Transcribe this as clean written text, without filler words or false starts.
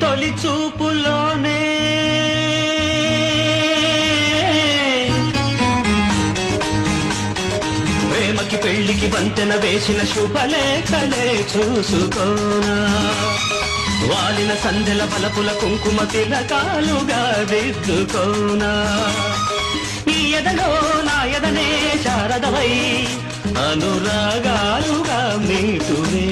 తొలి చూపులోనే ప్రేమకి పెళ్లికి వంతెన వేసిన శుభలేఖలే చూసుకోనా వాలిన సందెల బలపుల కుంకుమ తిలకాలుగా దిద్దుకోనా నీ ఎదలో నా ఎదనే శారదవై అనురాగాలుగా మీటువే